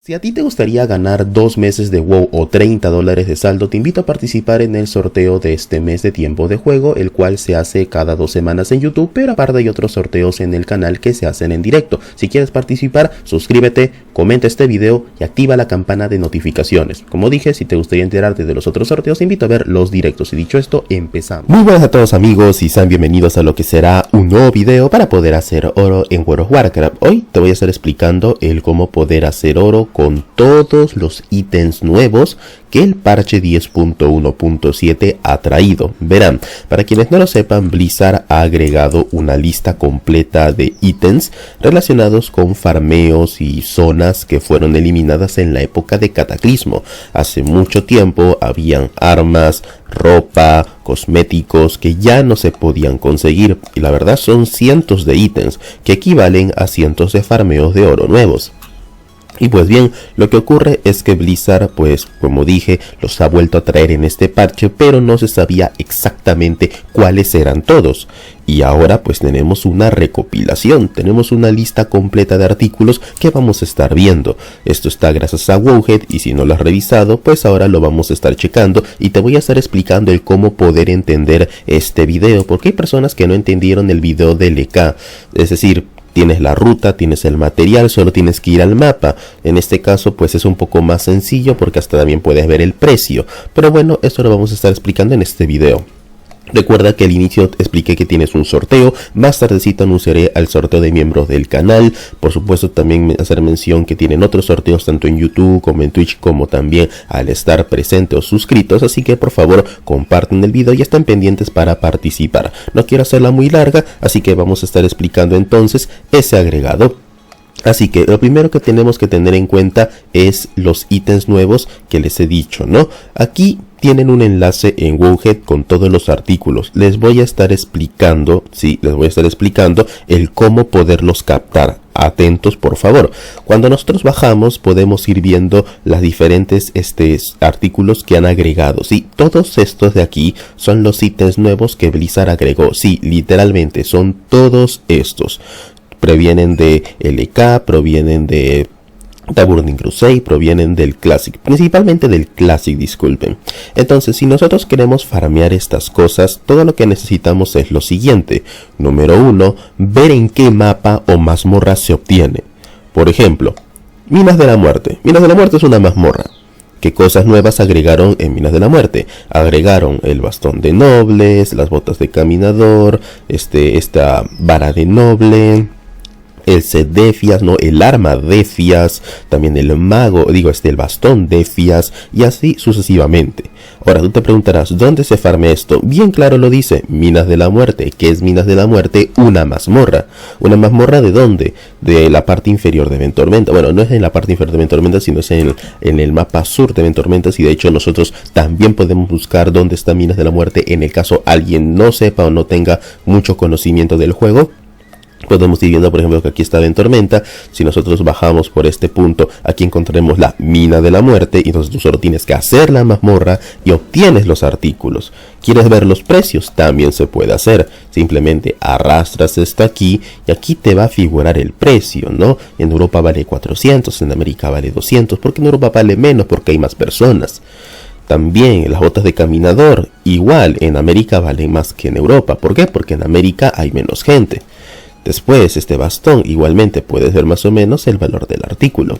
Si a ti te gustaría ganar 2 meses de WoW o $30 de saldo, te invito a participar en el sorteo de este mes de tiempo de juego, el cual se hace cada 2 semanas en YouTube, pero aparte hay otros sorteos en el canal que se hacen en directo. Si quieres participar, suscríbete, comenta este video y activa la campana de notificaciones. Como dije, si te gustaría enterarte de los otros sorteos, te invito a ver los directos. Y dicho esto, empezamos. Muy buenas a todos amigos y sean bienvenidos a lo que será un nuevo video para poder hacer oro en World of Warcraft. Hoy te voy a estar explicando el cómo poder hacer oro con todos los ítems nuevos que el parche 10.1.7 ha traído. Verán, para quienes no lo sepan, Blizzard ha agregado una lista completa de ítems relacionados con farmeos y zonas que fueron eliminadas en la época de Cataclismo. Hace mucho tiempo habían armas, ropa, cosméticos que ya no se podían conseguir, y la verdad son cientos de ítems que equivalen a cientos de farmeos de oro nuevos. Y pues bien, lo que ocurre es que Blizzard, pues como dije, los ha vuelto a traer en este parche, pero no se sabía exactamente cuáles eran todos. Y ahora pues tenemos una recopilación, tenemos una lista completa de artículos que vamos a estar viendo. Esto está gracias a Wowhead, y si no lo has revisado, pues ahora lo vamos a estar checando y te voy a estar explicando el cómo poder entender este video, porque hay personas que no entendieron el video de LK, es decir, tienes la ruta, tienes el material, solo tienes que ir al mapa. En este caso pues es un poco más sencillo porque hasta también puedes ver el precio. Pero bueno, esto lo vamos a estar explicando en este video. Recuerda que al inicio te expliqué que tienes un sorteo, más tardecito anunciaré al sorteo de miembros del canal. Por supuesto también hacer mención que tienen otros sorteos tanto en YouTube como en Twitch, como también al estar presentes o suscritos, así que por favor compartan el video y estén pendientes para participar. No quiero hacerla muy larga, así que vamos a estar explicando entonces ese agregado. Así que lo primero que tenemos que tener en cuenta es los ítems nuevos que les he dicho, ¿no? Aquí tienen un enlace en Wowhead con todos los artículos. Les voy a estar explicando, el cómo poderlos captar. Atentos por favor. Cuando nosotros bajamos podemos ir viendo las diferentes artículos que han agregado. Sí, todos estos de aquí son los ítems nuevos que Blizzard agregó. Sí, literalmente son todos estos. Provienen de LK, provienen de The Burning Crusade, provienen del Classic, principalmente del Classic, disculpen. Entonces, si nosotros queremos farmear estas cosas, todo lo que necesitamos es lo siguiente. Número 1, ver en qué mapa o mazmorra se obtiene. Por ejemplo, Minas de la Muerte. Minas de la Muerte es una mazmorra. ¿Qué cosas nuevas agregaron en Minas de la Muerte? Agregaron el bastón de nobles, las botas de caminador, esta vara de noble, el set de Fias, no, el arma de Fias, también el mago, el bastón de Fias, y así sucesivamente. Ahora tú te preguntarás, ¿dónde se farmea esto? Bien claro lo dice, Minas de la Muerte. ¿Qué es Minas de la Muerte? Una mazmorra. ¿Una mazmorra de dónde? De la parte inferior de Ventormenta. Bueno, no es en la parte inferior de Ventormenta, sino es en el mapa sur de Ventormentas, y de hecho nosotros también podemos buscar dónde está Minas de la Muerte en el caso alguien no sepa o no tenga mucho conocimiento del juego. Podemos ir viendo, por ejemplo, que aquí está Ventormenta. Si nosotros bajamos por este punto, aquí encontraremos la Mina de la Muerte, y entonces tú solo tienes que hacer la mazmorra y obtienes los artículos. ¿Quieres ver los precios? También se puede hacer. Simplemente arrastras esto aquí y aquí te va a figurar el precio, ¿no? En Europa vale 400, en América vale 200, porque en Europa vale menos porque hay más personas. También las botas de caminador, igual, en América valen más que en Europa. ¿Por qué? Porque en América hay menos gente. Después, este bastón, igualmente puedes ver más o menos el valor del artículo.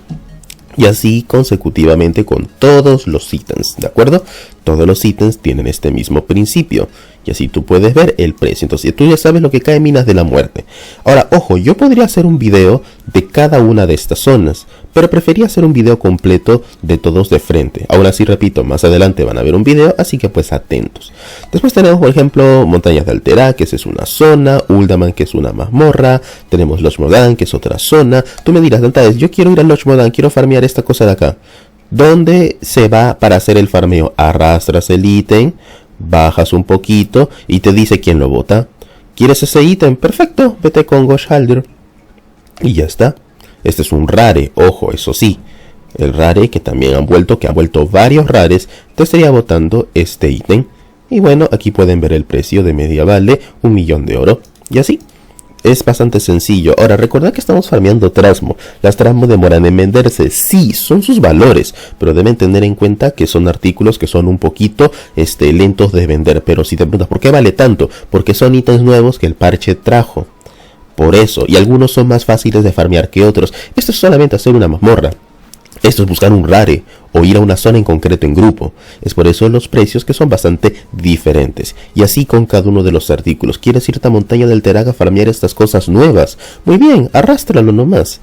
Y así consecutivamente con todos los ítems, ¿de acuerdo? Todos los ítems tienen este mismo principio. Y así tú puedes ver el precio. Entonces tú ya sabes lo que cae en Minas de la Muerte. Ahora, ojo, yo podría hacer un video de cada una de estas zonas, pero prefería hacer un video completo de todos de frente. Aún así, repito, más adelante van a ver un video, así que pues atentos. Después tenemos, por ejemplo, Montañas de Altera, que esa es una zona, Uldaman, que es una mazmorra, tenemos Loch Modan, que es otra zona. Tú me dirás, Dantaes, yo quiero ir a Loch Modan, quiero farmear esta cosa de acá. ¿Dónde se va para hacer el farmeo? Arrastras el ítem, bajas un poquito y te dice quién lo bota. ¿Quieres ese ítem? Perfecto, vete con Goshalder. Y ya está. Este es un rare, ojo, eso sí. El rare que también ha vuelto varios rares, te estaría botando este ítem. Y bueno, aquí pueden ver el precio de media vale 1.000.000 de oro. Y así. Es bastante sencillo. Ahora, recordad que estamos farmeando Trasmo. Las Trasmo demoran en venderse. Sí, son sus valores, pero deben tener en cuenta que son artículos que son un poquito lentos de vender. Pero si te preguntas ¿por qué vale tanto? Porque son ítems nuevos que el parche trajo. Por eso, y algunos son más fáciles de farmear que otros. Esto es solamente hacer una mazmorra. Esto es buscar un rare o ir a una zona en concreto en grupo. Es por eso los precios que son bastante diferentes. Y así con cada uno de los artículos. ¿Quieres irte a Montaña del Teraga a farmear estas cosas nuevas? Muy bien, arrástralo nomás.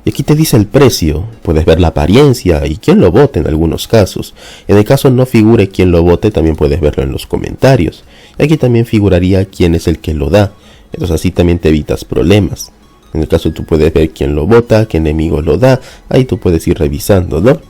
Y aquí te dice el precio. Puedes ver la apariencia y quién lo vote en algunos casos. En el caso no figure quién lo vote, también puedes verlo en los comentarios. Y aquí también figuraría quién es el que lo da. Entonces así también te evitas problemas. En el caso tú puedes ver quién lo vota, qué enemigo lo da, ahí tú puedes ir revisando, ¿no?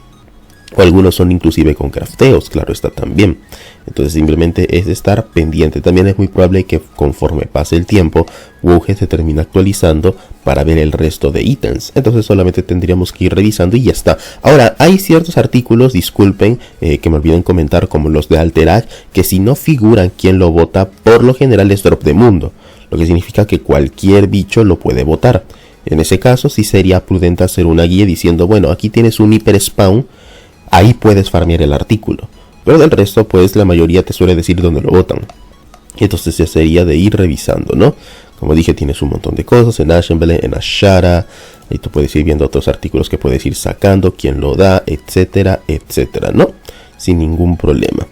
O algunos son inclusive con crafteos, claro está también. Entonces simplemente es estar pendiente. También es muy probable que conforme pase el tiempo, WoW se termine actualizando para ver el resto de ítems. Entonces solamente tendríamos que ir revisando y ya está. Ahora, hay ciertos artículos, disculpen, que me olvidé comentar, como los de Alterac, que si no figuran quién lo vota, por lo general es drop de mundo. Lo que significa que cualquier bicho lo puede botar. En ese caso sí sería prudente hacer una guía diciendo, bueno, aquí tienes un hiper spawn, ahí puedes farmear el artículo. Pero del resto, pues la mayoría te suele decir dónde lo botan. Entonces ya sería de ir revisando, ¿no? Como dije, tienes un montón de cosas en Ashenvale, en Ashara. Ahí tú puedes ir viendo otros artículos que puedes ir sacando, quién lo da, etcétera, etcétera, ¿no? Sin ningún problema.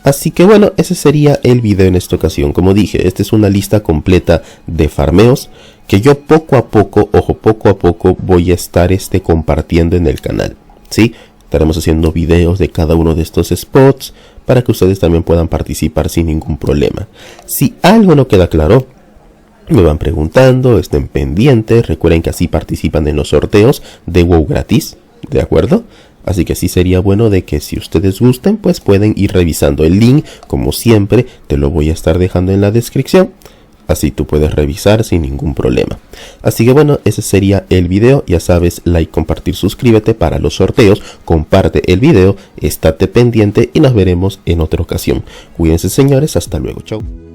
Así que bueno, ese sería el video en esta ocasión. Como dije, esta es una lista completa de farmeos que yo poco a poco, poco a poco voy a estar compartiendo en el canal, ¿sí? Estaremos haciendo videos de cada uno de estos spots para que ustedes también puedan participar sin ningún problema. Si algo no queda claro, me van preguntando, estén pendientes. Recuerden que así participan en los sorteos de WoW gratis, ¿de acuerdo? Así que sí sería bueno de que si ustedes gusten, pues pueden ir revisando el link. Como siempre, te lo voy a estar dejando en la descripción. Así tú puedes revisar sin ningún problema. Así que bueno, ese sería el video. Ya sabes, like, compartir, suscríbete para los sorteos. Comparte el video, estate pendiente y nos veremos en otra ocasión. Cuídense señores, hasta luego, chao.